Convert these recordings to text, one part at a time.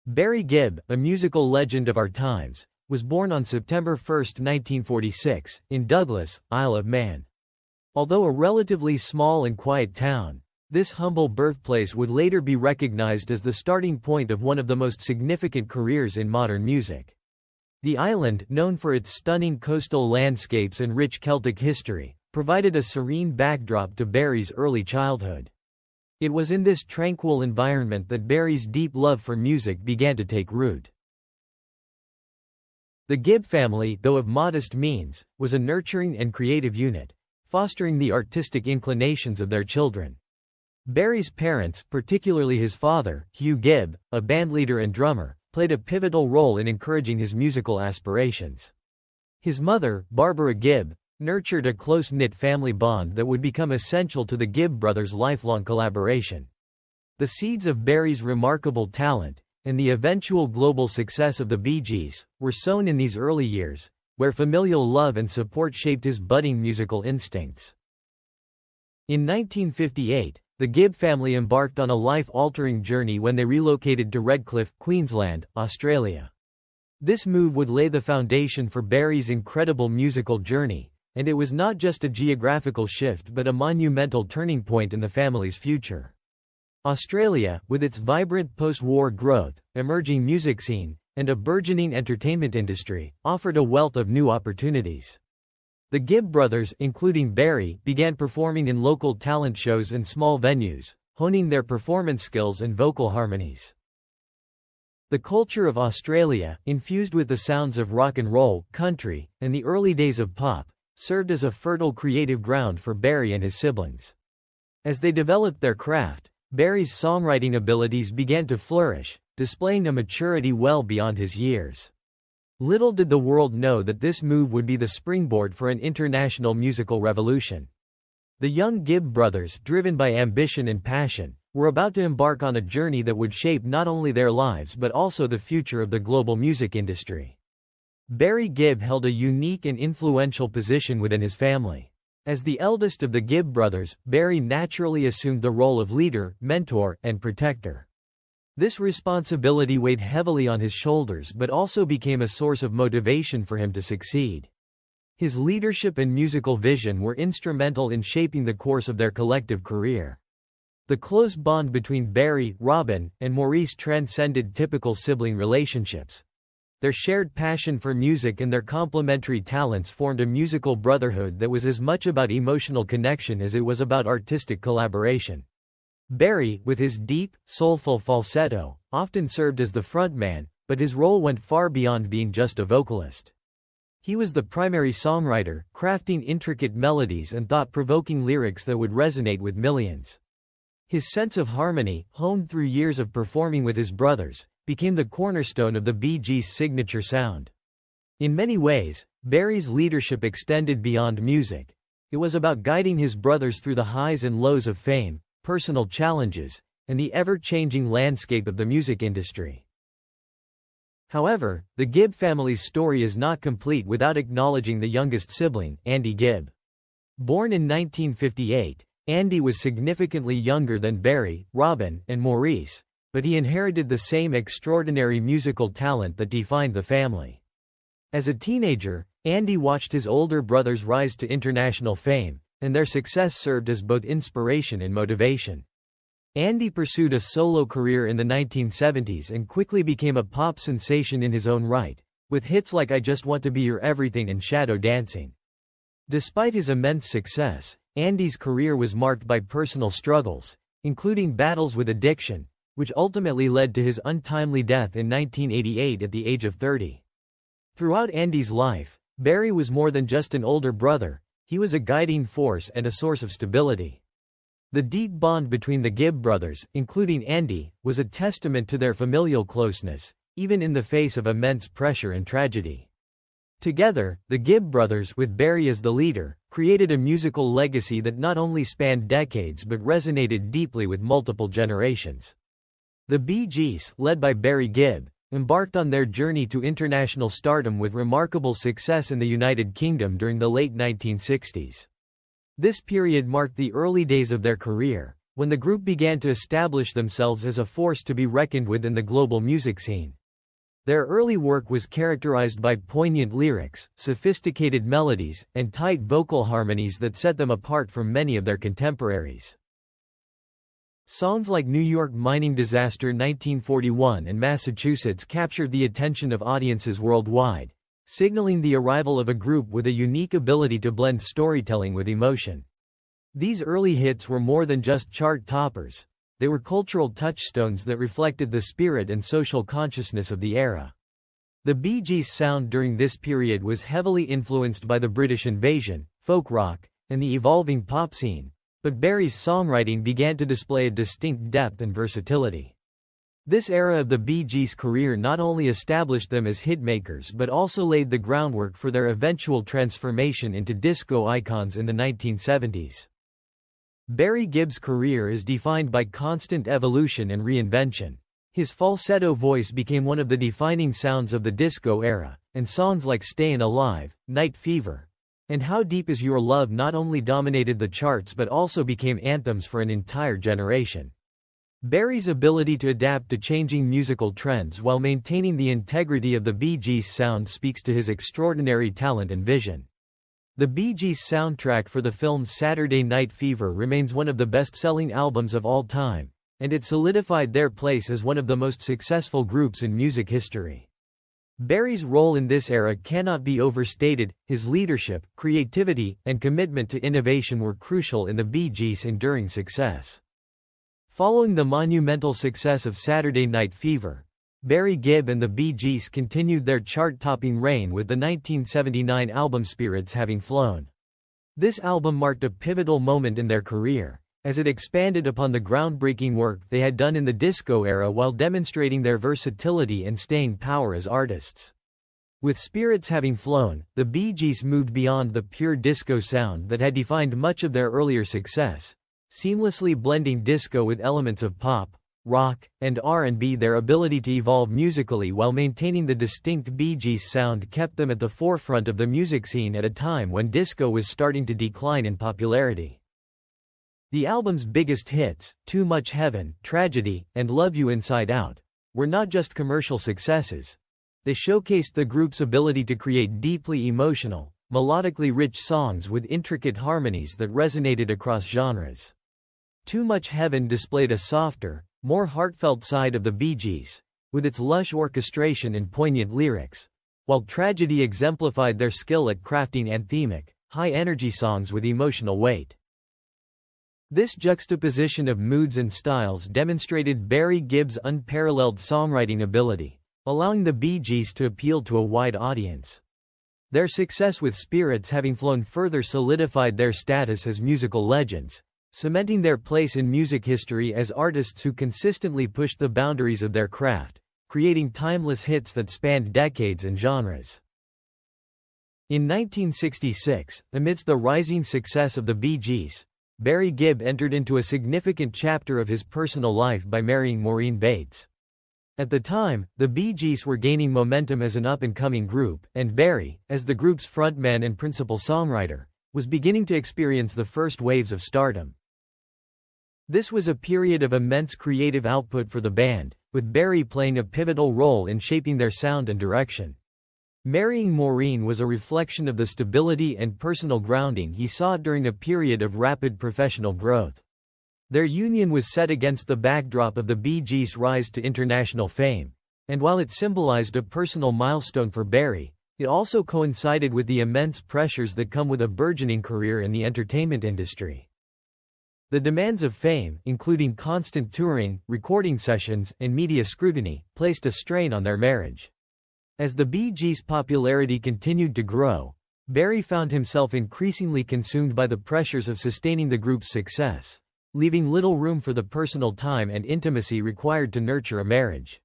Barry Gibb, a musical legend of our times, was born on September 1, 1946, in Douglas, Isle of Man. Although a relatively small and quiet town, this humble birthplace would later be recognized as the starting point of one of the most significant careers in modern music. The island, known for its stunning coastal landscapes and rich Celtic history, provided a serene backdrop to Barry's early childhood. It was in this tranquil environment that Barry's deep love for music began to take root. The Gibb family, though of modest means, was a nurturing and creative unit, fostering the artistic inclinations of their children. Barry's parents, particularly his father, Hugh Gibb, a bandleader and drummer, played a pivotal role in encouraging his musical aspirations. His mother, Barbara Gibb, nurtured a close-knit family bond that would become essential to the Gibb brothers' lifelong collaboration. The seeds of Barry's remarkable talent, and the eventual global success of the Bee Gees, were sown in these early years, where familial love and support shaped his budding musical instincts. In 1958, the Gibb family embarked on a life-altering journey when they relocated to Redcliffe, Queensland, Australia. This move would lay the foundation for Barry's incredible musical journey, and it was not just a geographical shift but a monumental turning point in the family's future. Australia, with its vibrant post-war growth, emerging music scene, and a burgeoning entertainment industry, offered a wealth of new opportunities. The Gibb brothers, including Barry, began performing in local talent shows and small venues, honing their performance skills and vocal harmonies. The culture of Australia, infused with the sounds of rock and roll, country, and the early days of pop, served as a fertile creative ground for Barry and his siblings. As they developed their craft, Barry's songwriting abilities began to flourish, displaying a maturity well beyond his years. Little did the world know that this move would be the springboard for an international musical revolution. The young Gibb brothers, driven by ambition and passion, were about to embark on a journey that would shape not only their lives but also the future of the global music industry. Barry Gibb held a unique and influential position within his family. As the eldest of the Gibb brothers, Barry naturally assumed the role of leader, mentor, and protector. This responsibility weighed heavily on his shoulders but also became a source of motivation for him to succeed. His leadership and musical vision were instrumental in shaping the course of their collective career. The close bond between Barry, Robin, and Maurice transcended typical sibling relationships. Their shared passion for music and their complementary talents formed a musical brotherhood that was as much about emotional connection as it was about artistic collaboration. Barry, with his deep, soulful falsetto, often served as the frontman, but his role went far beyond being just a vocalist. He was the primary songwriter, crafting intricate melodies and thought-provoking lyrics that would resonate with millions. His sense of harmony, honed through years of performing with his brothers, became the cornerstone of the Bee Gees' signature sound. In many ways, Barry's leadership extended beyond music. It was about guiding his brothers through the highs and lows of fame, personal challenges, and the ever-changing landscape of the music industry. However, the Gibb family's story is not complete without acknowledging the youngest sibling, Andy Gibb. Born in 1958, Andy was significantly younger than Barry, Robin, and Maurice, but he inherited the same extraordinary musical talent that defined the family. As a teenager, Andy watched his older brothers rise to international fame, and their success served as both inspiration and motivation. Andy pursued a solo career in the 1970s and quickly became a pop sensation in his own right, with hits like I Just Want to Be Your Everything and Shadow Dancing. Despite his immense success, Andy's career was marked by personal struggles, including battles with addiction, which ultimately led to his untimely death in 1988 at the age of 30. Throughout Andy's life, Barry was more than just an older brother. He was a guiding force and a source of stability. The deep bond between the Gibb brothers, including Andy, was a testament to their familial closeness, even in the face of immense pressure and tragedy. Together, the Gibb brothers, with Barry as the leader, created a musical legacy that not only spanned decades but resonated deeply with multiple generations. The Bee Gees, led by Barry Gibb, embarked on their journey to international stardom with remarkable success in the United Kingdom during the late 1960s. This period marked the early days of their career, when the group began to establish themselves as a force to be reckoned with in the global music scene. Their early work was characterized by poignant lyrics, sophisticated melodies, and tight vocal harmonies that set them apart from many of their contemporaries. Songs like New York Mining Disaster 1941 and Massachusetts captured the attention of audiences worldwide, signaling the arrival of a group with a unique ability to blend storytelling with emotion. These early hits were more than just chart toppers. They were cultural touchstones that reflected the spirit and social consciousness of the era. The Bee Gees' sound during this period was heavily influenced by the British invasion, folk rock, and the evolving pop scene, but Barry's songwriting began to display a distinct depth and versatility. This era of the Bee Gees' career not only established them as hitmakers but also laid the groundwork for their eventual transformation into disco icons in the 1970s. Barry Gibb's career is defined by constant evolution and reinvention. His falsetto voice became one of the defining sounds of the disco era, and songs like Stayin' Alive, Night Fever, and How Deep Is Your Love not only dominated the charts but also became anthems for an entire generation. Barry's ability to adapt to changing musical trends while maintaining the integrity of the Bee Gees' sound speaks to his extraordinary talent and vision. The Bee Gees' soundtrack for the film Saturday Night Fever remains one of the best-selling albums of all time, and it solidified their place as one of the most successful groups in music history. Barry's role in this era cannot be overstated. His leadership, creativity, and commitment to innovation were crucial in the Bee Gees' enduring success. Following the monumental success of Saturday Night Fever, Barry Gibb and the Bee Gees continued their chart-topping reign with the 1979 album Spirits Having Flown. This album marked a pivotal moment in their career, as it expanded upon the groundbreaking work they had done in the disco era while demonstrating their versatility and staying power as artists. With Spirits Having Flown, the Bee Gees moved beyond the pure disco sound that had defined much of their earlier success, seamlessly blending disco with elements of pop, rock, and R&B. Their ability to evolve musically while maintaining the distinct Bee Gees sound kept them at the forefront of the music scene at a time when disco was starting to decline in popularity. The album's biggest hits, Too Much Heaven, Tragedy, and Love You Inside Out, were not just commercial successes. They showcased the group's ability to create deeply emotional, melodically rich songs with intricate harmonies that resonated across genres. Too Much Heaven displayed a softer, more heartfelt side of the Bee Gees, with its lush orchestration and poignant lyrics, while Tragedy exemplified their skill at crafting anthemic, high-energy songs with emotional weight. This juxtaposition of moods and styles demonstrated Barry Gibb's unparalleled songwriting ability, allowing the Bee Gees to appeal to a wide audience. Their success with Spirits Having Flown further solidified their status as musical legends, cementing their place in music history as artists who consistently pushed the boundaries of their craft, creating timeless hits that spanned decades and genres. In 1966, amidst the rising success of the Bee Gees, Barry Gibb entered into a significant chapter of his personal life by marrying Maureen Bates. At the time, the Bee Gees were gaining momentum as an up-and-coming group, and Barry, as the group's frontman and principal songwriter, was beginning to experience the first waves of stardom. This was a period of immense creative output for the band, with Barry playing a pivotal role in shaping their sound and direction. Marrying Maureen was a reflection of the stability and personal grounding he sought during a period of rapid professional growth. Their union was set against the backdrop of the Bee Gees' rise to international fame, and while it symbolized a personal milestone for Barry, it also coincided with the immense pressures that come with a burgeoning career in the entertainment industry. The demands of fame, including constant touring, recording sessions, and media scrutiny, placed a strain on their marriage. As the Bee Gees' popularity continued to grow, Barry found himself increasingly consumed by the pressures of sustaining the group's success, leaving little room for the personal time and intimacy required to nurture a marriage.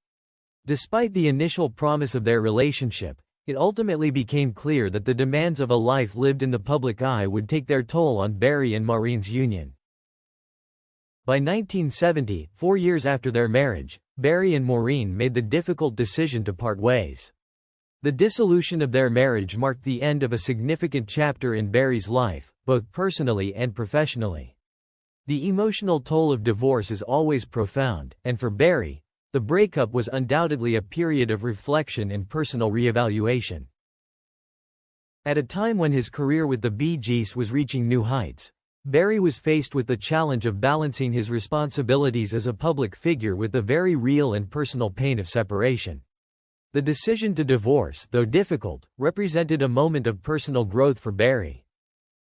Despite the initial promise of their relationship, it ultimately became clear that the demands of a life lived in the public eye would take their toll on Barry and Maureen's union. By 1970, 4 years after their marriage, Barry and Maureen made the difficult decision to part ways. The dissolution of their marriage marked the end of a significant chapter in Barry's life, both personally and professionally. The emotional toll of divorce is always profound, and for Barry, the breakup was undoubtedly a period of reflection and personal reevaluation. At a time when his career with the Bee Gees was reaching new heights, Barry was faced with the challenge of balancing his responsibilities as a public figure with the very real and personal pain of separation. The decision to divorce, though difficult, represented a moment of personal growth for Barry.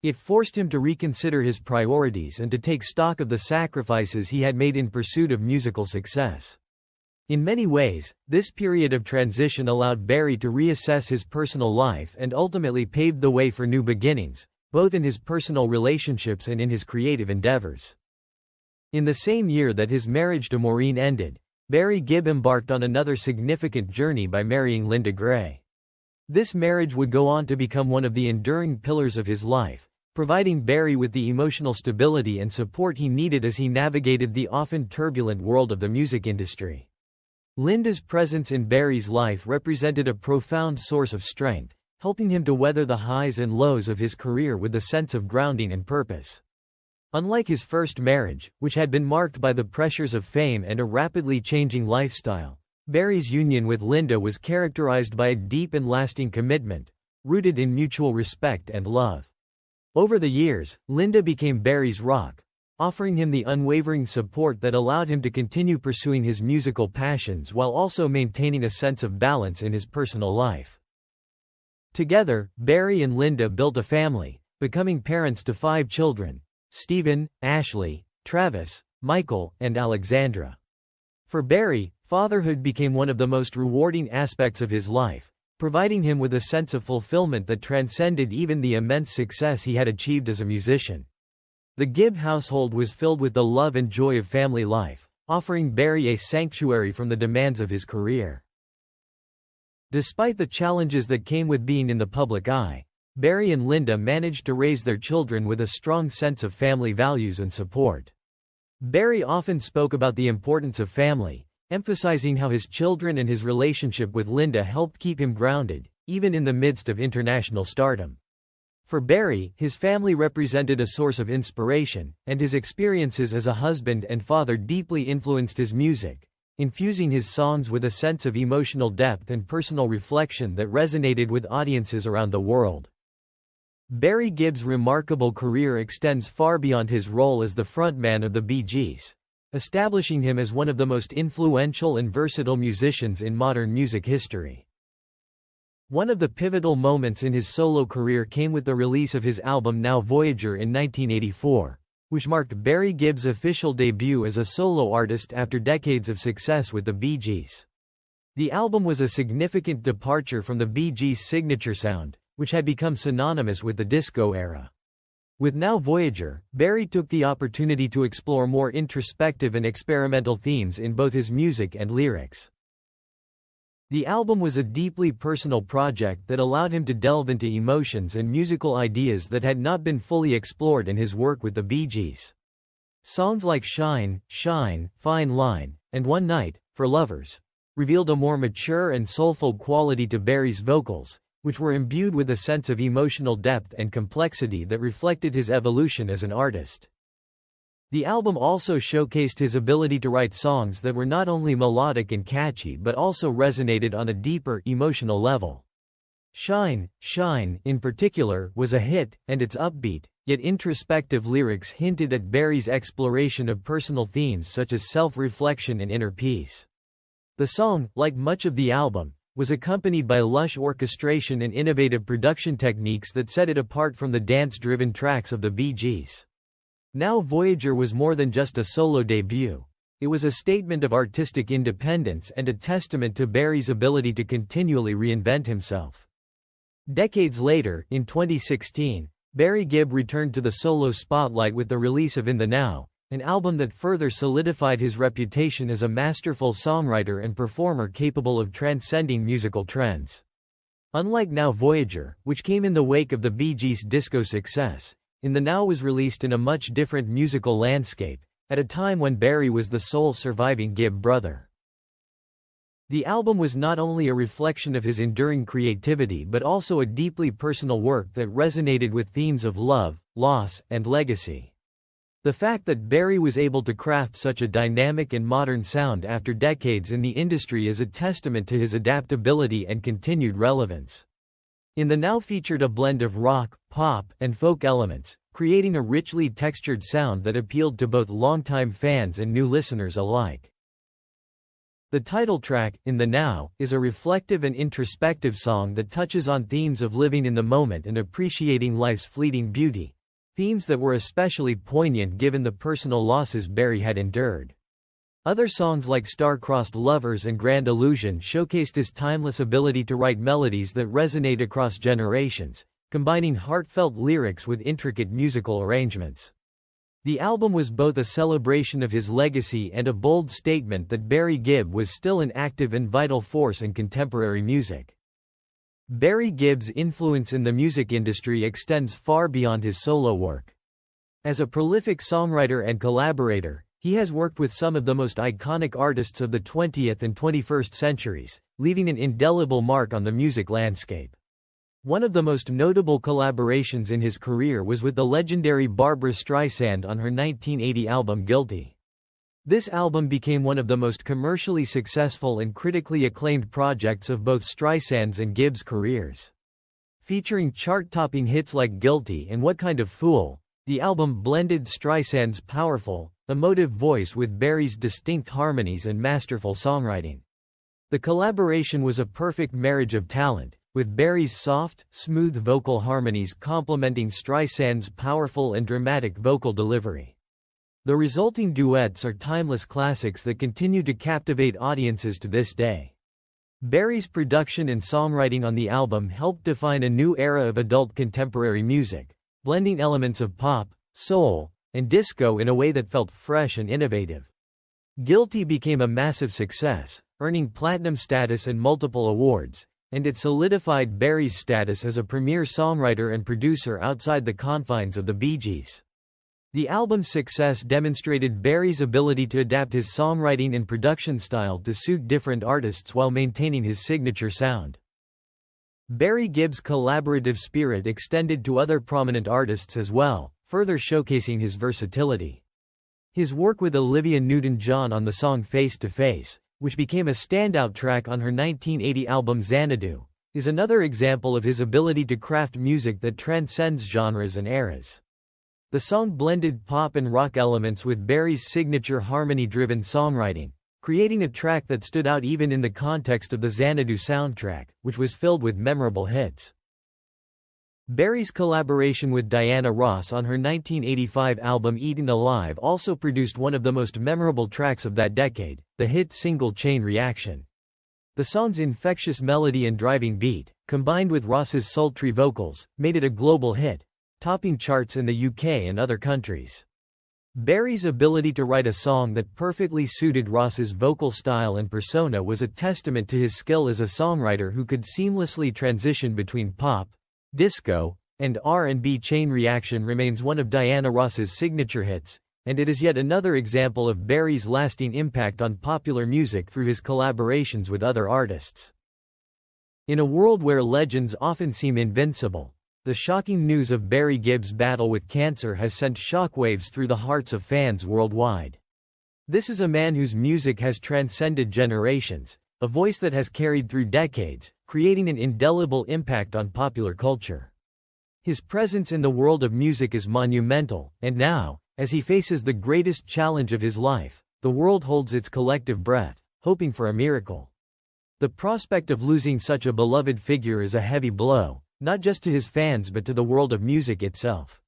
It forced him to reconsider his priorities and to take stock of the sacrifices he had made in pursuit of musical success. In many ways, this period of transition allowed Barry to reassess his personal life and ultimately paved the way for new beginnings, both in his personal relationships and in his creative endeavors. In the same year that his marriage to Maureen ended, Barry Gibb embarked on another significant journey by marrying Linda Gray. This marriage would go on to become one of the enduring pillars of his life, providing Barry with the emotional stability and support he needed as he navigated the often turbulent world of the music industry. Linda's presence in Barry's life represented a profound source of strength, helping him to weather the highs and lows of his career with a sense of grounding and purpose. Unlike his first marriage, which had been marked by the pressures of fame and a rapidly changing lifestyle, Barry's union with Linda was characterized by a deep and lasting commitment, rooted in mutual respect and love. Over the years, Linda became Barry's rock, offering him the unwavering support that allowed him to continue pursuing his musical passions while also maintaining a sense of balance in his personal life. Together, Barry and Linda built a family, becoming parents to 5 children: Stephen, Ashley, Travis, Michael, and Alexandra. For Barry, fatherhood became one of the most rewarding aspects of his life, providing him with a sense of fulfillment that transcended even the immense success he had achieved as a musician. The Gibb household was filled with the love and joy of family life, offering Barry a sanctuary from the demands of his career. Despite the challenges that came with being in the public eye, Barry and Linda managed to raise their children with a strong sense of family values and support. Barry often spoke about the importance of family, emphasizing how his children and his relationship with Linda helped keep him grounded, even in the midst of international stardom. For Barry, his family represented a source of inspiration, and his experiences as a husband and father deeply influenced his music, infusing his songs with a sense of emotional depth and personal reflection that resonated with audiences around the world. Barry Gibb's remarkable career extends far beyond his role as the frontman of the Bee Gees, establishing him as one of the most influential and versatile musicians in modern music history. One of the pivotal moments in his solo career came with the release of his album Now Voyager in 1984, which marked Barry Gibb's official debut as a solo artist after decades of success with the Bee Gees. The album was a significant departure from the Bee Gees' signature sound, which had become synonymous with the disco era. With Now Voyager, Barry took the opportunity to explore more introspective and experimental themes in both his music and lyrics. The album was a deeply personal project that allowed him to delve into emotions and musical ideas that had not been fully explored in his work with the Bee Gees. Songs like Shine, Shine, Fine Line, and One Night, for Lovers, revealed a more mature and soulful quality to Barry's vocals, which were imbued with a sense of emotional depth and complexity that reflected his evolution as an artist. The album also showcased his ability to write songs that were not only melodic and catchy but also resonated on a deeper, emotional level. Shine, Shine, in particular, was a hit, and its upbeat, yet introspective lyrics hinted at Barry's exploration of personal themes such as self-reflection and inner peace. The song, like much of the album, was accompanied by lush orchestration and innovative production techniques that set it apart from the dance-driven tracks of the Bee Gees. Now Voyager was more than just a solo debut. It was a statement of artistic independence and a testament to Barry's ability to continually reinvent himself. Decades later, in 2016, Barry Gibb returned to the solo spotlight with the release of In the Now, an album that further solidified his reputation as a masterful songwriter and performer capable of transcending musical trends. Unlike Now Voyager, which came in the wake of the Bee Gees' disco success, In the Now was released in a much different musical landscape, at a time when Barry was the sole surviving Gibb brother. The album was not only a reflection of his enduring creativity but also a deeply personal work that resonated with themes of love, loss, and legacy. The fact that Barry was able to craft such a dynamic and modern sound after decades in the industry is a testament to his adaptability and continued relevance. In the Now featured a blend of rock, pop, and folk elements, creating a richly textured sound that appealed to both longtime fans and new listeners alike. The title track, In the Now, is a reflective and introspective song that touches on themes of living in the moment and appreciating life's fleeting beauty, themes that were especially poignant given the personal losses Barry had endured. Other songs like Star-Crossed Lovers and Grand Illusion showcased his timeless ability to write melodies that resonate across generations, combining heartfelt lyrics with intricate musical arrangements. The album was both a celebration of his legacy and a bold statement that Barry Gibb was still an active and vital force in contemporary music. Barry Gibb's influence in the music industry extends far beyond his solo work. As a prolific songwriter and collaborator, he has worked with some of the most iconic artists of the 20th and 21st centuries, leaving an indelible mark on the music landscape. One of the most notable collaborations in his career was with the legendary Barbra Streisand on her 1980 album Guilty. This album became one of the most commercially successful and critically acclaimed projects of both Streisand's and Gibb's careers. Featuring chart-topping hits like Guilty and What Kind of Fool, the album blended Streisand's powerful, emotive voice with Barry's distinct harmonies and masterful songwriting. The collaboration was a perfect marriage of talent, with Barry's soft, smooth vocal harmonies complementing Streisand's powerful and dramatic vocal delivery. The resulting duets are timeless classics that continue to captivate audiences to this day. Barry's production and songwriting on the album helped define a new era of adult contemporary music, blending elements of pop, soul, and disco in a way that felt fresh and innovative. Guilty became a massive success, earning platinum status and multiple awards, and it solidified Barry's status as a premier songwriter and producer outside the confines of the Bee Gees. The album's success demonstrated Barry's ability to adapt his songwriting and production style to suit different artists while maintaining his signature sound. Barry Gibb's collaborative spirit extended to other prominent artists as well, further showcasing his versatility. His work with Olivia Newton-John on the song Face to Face, which became a standout track on her 1980 album Xanadu, is another example of his ability to craft music that transcends genres and eras. The song blended pop and rock elements with Barry's signature harmony-driven songwriting, creating a track that stood out even in the context of the Xanadu soundtrack, which was filled with memorable hits. Barry's collaboration with Diana Ross on her 1985 album Eaten Alive also produced one of the most memorable tracks of that decade, the hit single Chain Reaction. The song's infectious melody and driving beat, combined with Ross's sultry vocals, made it a global hit, topping charts in the UK and other countries. Barry's ability to write a song that perfectly suited Ross's vocal style and persona was a testament to his skill as a songwriter who could seamlessly transition between pop, disco, and R&B. Chain Reaction remains one of Diana Ross's signature hits, and it is yet another example of Barry's lasting impact on popular music through his collaborations with other artists. In a world where legends often seem invincible, the shocking news of Barry Gibb's battle with cancer has sent shockwaves through the hearts of fans worldwide. This is a man whose music has transcended generations, a voice that has carried through decades, creating an indelible impact on popular culture. His presence in the world of music is monumental, and now, as he faces the greatest challenge of his life, the world holds its collective breath, hoping for a miracle. The prospect of losing such a beloved figure is a heavy blow, not just to his fans but to the world of music itself.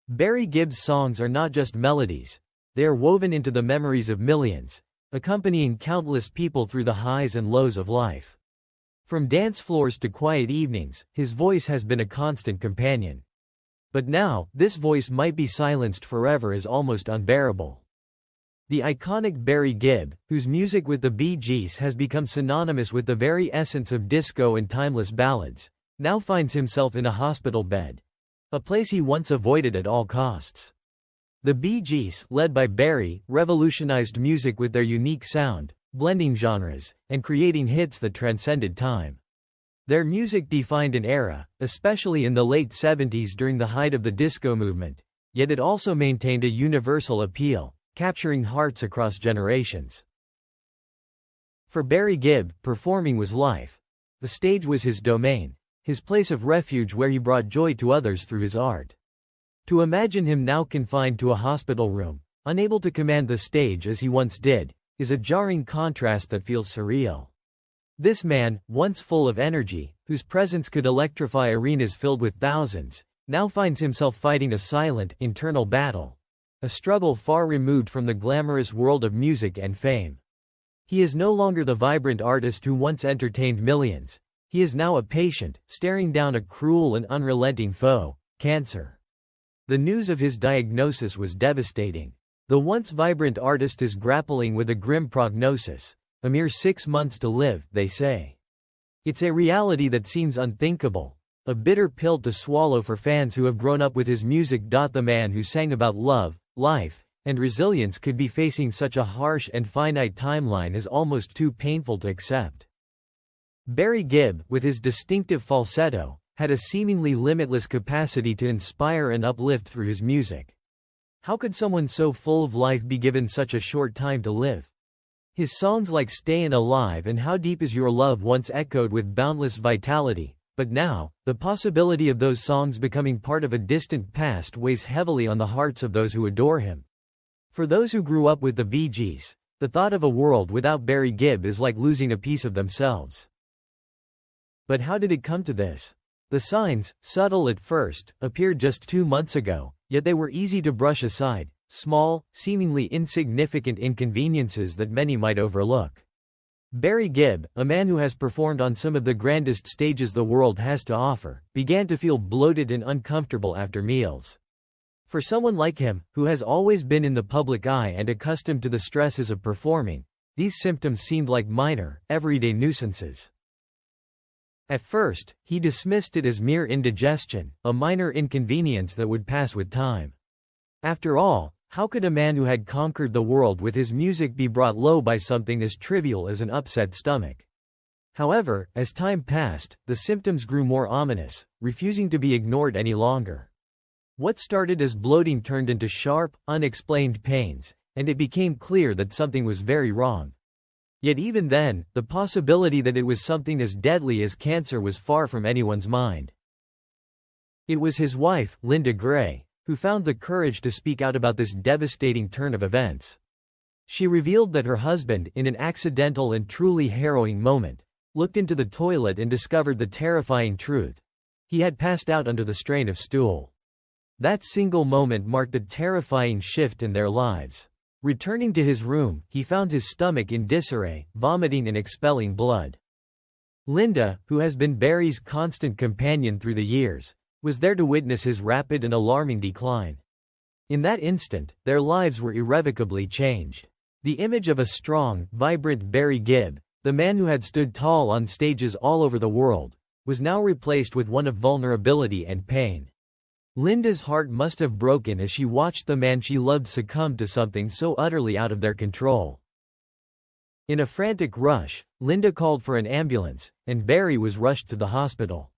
Barry Gibb's songs are not just melodies, they are woven into the memories of millions, accompanying countless people through the highs and lows of life. From dance floors to quiet evenings, his voice has been a constant companion. But now, this voice might be silenced forever is almost unbearable. The iconic Barry Gibb, whose music with the Bee Gees has become synonymous with the very essence of disco and timeless ballads, now finds himself in a hospital bed, a place he once avoided at all costs. The Bee Gees, led by Barry, revolutionized music with their unique sound, blending genres, and creating hits that transcended time. Their music defined an era, especially in the late 70s during the height of the disco movement, yet it also maintained a universal appeal, capturing hearts across generations. For Barry Gibb, performing was life. The stage was his domain, his place of refuge where he brought joy to others through his art. To imagine him now confined to a hospital room, unable to command the stage as he once did, is a jarring contrast that feels surreal. This man, once full of energy, whose presence could electrify arenas filled with thousands, now finds himself fighting a silent, internal battle. A struggle far removed from the glamorous world of music and fame. He is no longer the vibrant artist who once entertained millions. He is now a patient, staring down a cruel and unrelenting foe, cancer. The news of his diagnosis was devastating. The once vibrant artist is grappling with a grim prognosis. A mere 6 months to live, they say. It's a reality that seems unthinkable. A bitter pill to swallow for fans who have grown up with his music. The man who sang about love, life, and resilience could be facing such a harsh and finite timeline is almost too painful to accept. Barry Gibb, with his distinctive falsetto, had a seemingly limitless capacity to inspire and uplift through his music. How could someone so full of life be given such a short time to live? His songs like Stayin' Alive and How Deep Is Your Love once echoed with boundless vitality, but now, the possibility of those songs becoming part of a distant past weighs heavily on the hearts of those who adore him. For those who grew up with the Bee Gees, the thought of a world without Barry Gibb is like losing a piece of themselves. But how did it come to this? The signs, subtle at first, appeared just 2 months ago, yet they were easy to brush aside, small, seemingly insignificant inconveniences that many might overlook. Barry Gibb, a man who has performed on some of the grandest stages the world has to offer, began to feel bloated and uncomfortable after meals. For someone like him, who has always been in the public eye and accustomed to the stresses of performing, these symptoms seemed like minor, everyday nuisances. At first, he dismissed it as mere indigestion, a minor inconvenience that would pass with time. After all, how could a man who had conquered the world with his music be brought low by something as trivial as an upset stomach? However, as time passed, the symptoms grew more ominous, refusing to be ignored any longer. What started as bloating turned into sharp, unexplained pains, and it became clear that something was very wrong. Yet even then, the possibility that it was something as deadly as cancer was far from anyone's mind. It was his wife, Linda Gray, who found the courage to speak out about this devastating turn of events. She revealed that her husband, in an accidental and truly harrowing moment, looked into the toilet and discovered the terrifying truth. He had passed out under the strain of stool. That single moment marked a terrifying shift in their lives. Returning to his room, he found his stomach in disarray, vomiting and expelling blood. Linda, who has been Barry's constant companion through the years, was there to witness his rapid and alarming decline. In that instant, their lives were irrevocably changed. The image of a strong, vibrant Barry Gibb, the man who had stood tall on stages all over the world, was now replaced with one of vulnerability and pain. Linda's heart must have broken as she watched the man she loved succumb to something so utterly out of their control. In a frantic rush, Linda called for an ambulance, and Barry was rushed to the hospital.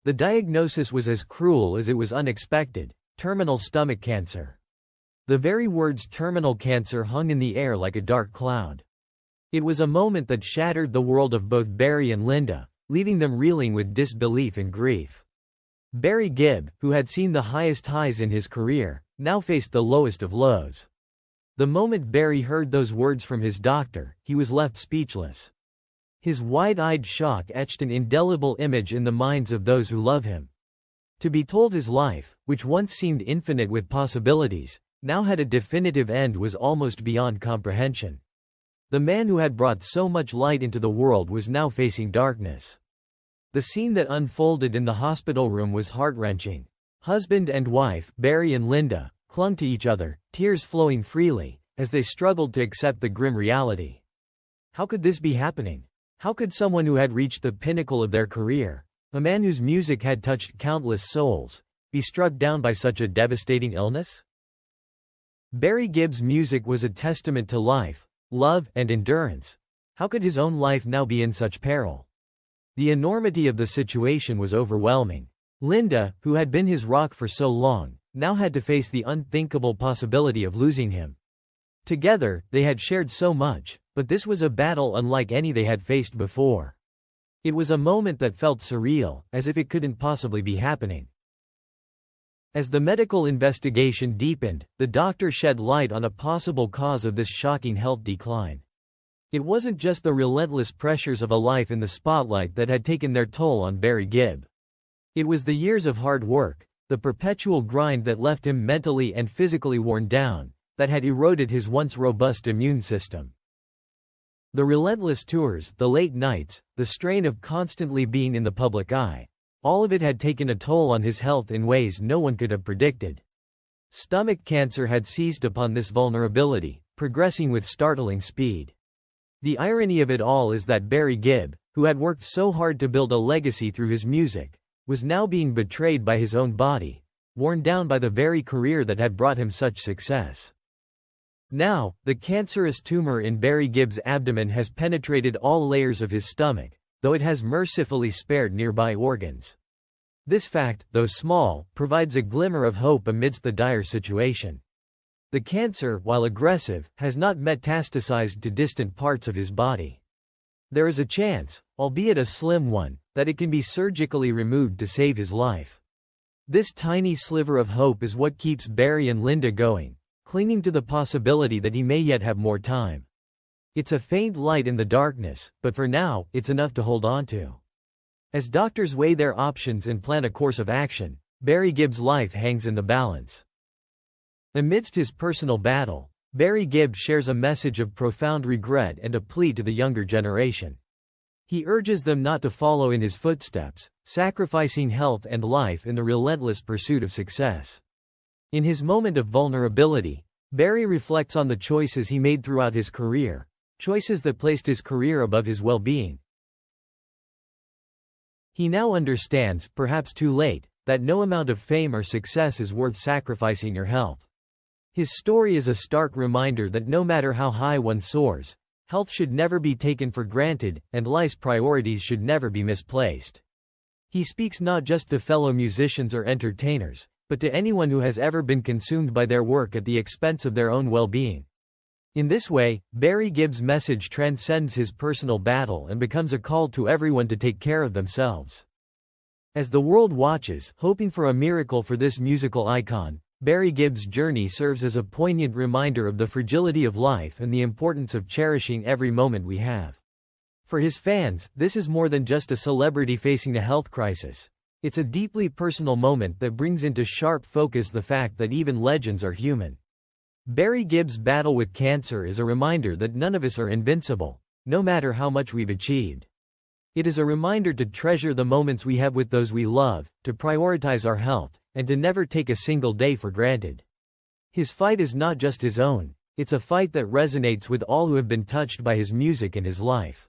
The diagnosis was as cruel as it was unexpected: terminal stomach cancer. The very words terminal cancer hung in the air like a dark cloud. It was a moment that shattered the world of both Barry and Linda, leaving them reeling with disbelief and grief. Barry Gibb, who had seen the highest highs in his career, now faced the lowest of lows. The moment Barry heard those words from his doctor, he was left speechless. His wide-eyed shock etched an indelible image in the minds of those who love him. To be told his life, which once seemed infinite with possibilities, now had a definitive end was almost beyond comprehension. The man who had brought so much light into the world was now facing darkness. The scene that unfolded in the hospital room was heart-wrenching. Husband and wife, Barry and Linda, clung to each other, tears flowing freely, as they struggled to accept the grim reality. How could this be happening? How could someone who had reached the pinnacle of their career, a man whose music had touched countless souls, be struck down by such a devastating illness? Barry Gibb's music was a testament to life, love, and endurance. How could his own life now be in such peril? The enormity of the situation was overwhelming. Linda, who had been his rock for so long, now had to face the unthinkable possibility of losing him. Together, they had shared so much, but this was a battle unlike any they had faced before. It was a moment that felt surreal, as if it couldn't possibly be happening. As the medical investigation deepened, the doctor shed light on a possible cause of this shocking health decline. It wasn't just the relentless pressures of a life in the spotlight that had taken their toll on Barry Gibb. It was the years of hard work, the perpetual grind that left him mentally and physically worn down, that had eroded his once robust immune system. The relentless tours, the late nights, the strain of constantly being in the public eye, all of it had taken a toll on his health in ways no one could have predicted. Stomach cancer had seized upon this vulnerability, progressing with startling speed. The irony of it all is that Barry Gibb, who had worked so hard to build a legacy through his music, was now being betrayed by his own body, worn down by the very career that had brought him such success. Now, the cancerous tumor in Barry Gibb's abdomen has penetrated all layers of his stomach, though it has mercifully spared nearby organs. This fact, though small, provides a glimmer of hope amidst the dire situation. The cancer, while aggressive, has not metastasized to distant parts of his body. There is a chance, albeit a slim one, that it can be surgically removed to save his life. This tiny sliver of hope is what keeps Barry and Linda going, clinging to the possibility that he may yet have more time. It's a faint light in the darkness, but for now, it's enough to hold on to. As doctors weigh their options and plan a course of action, Barry Gibb's life hangs in the balance. Amidst his personal battle, Barry Gibb shares a message of profound regret and a plea to the younger generation. He urges them not to follow in his footsteps, sacrificing health and life in the relentless pursuit of success. In his moment of vulnerability, Barry reflects on the choices he made throughout his career, choices that placed his career above his well-being. He now understands, perhaps too late, that no amount of fame or success is worth sacrificing your health. His story is a stark reminder that no matter how high one soars, health should never be taken for granted, and life's priorities should never be misplaced. He speaks not just to fellow musicians or entertainers, but to anyone who has ever been consumed by their work at the expense of their own well-being. In this way, Barry Gibb's message transcends his personal battle and becomes a call to everyone to take care of themselves. As the world watches, hoping for a miracle for this musical icon, Barry Gibb's journey serves as a poignant reminder of the fragility of life and the importance of cherishing every moment we have. For his fans, this is more than just a celebrity facing a health crisis. It's a deeply personal moment that brings into sharp focus the fact that even legends are human. Barry Gibb's battle with cancer is a reminder that none of us are invincible, no matter how much we've achieved. It is a reminder to treasure the moments we have with those we love, to prioritize our health, and to never take a single day for granted. His fight is not just his own, it's a fight that resonates with all who have been touched by his music and his life.